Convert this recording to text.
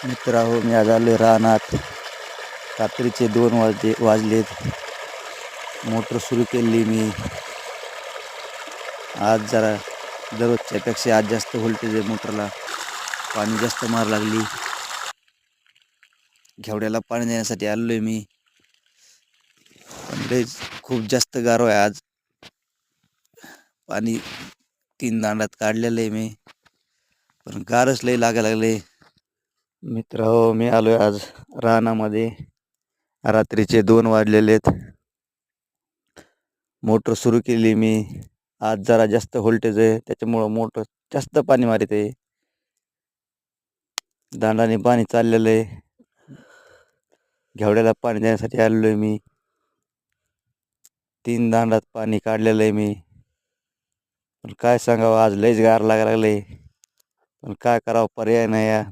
मित्रांनो, मी आज आलो रानात. रात्रीचे 2 वाजलेत. मोटर सुरू केली मी. आज जरा दररोजच्यापेक्षा आज जास्त व्होल्टेज आहे मोटरला. पाणी जास्त मार लागली. घेवड्याला पाणी देण्यासाठी आलोय मी. पण खूप जास्त गारवा आहे आज. पाणी 3 दांडात काढलेलं आहे मी, पण गारच लय लागायला लागले. मित्रांनो, मी आलोय आज रानामध्ये. रात्रीचे 2 वाजलेलेत. मोटर सुरू केली मी. आज जरा जास्त व्होल्टेज आहे, त्याच्यामुळं मोटर जास्त पाणी मारित आहे. दांडाने पाणी चाललेलं आहे. घेवड्याला पाणी देण्यासाठी आलेलो आहे मी. 3 दांडात पाणी काढलेलं आहे मी. पण काय सांगावं, आज लयच गार लागायला लागले. पण काय करावं, पर्याय नाही.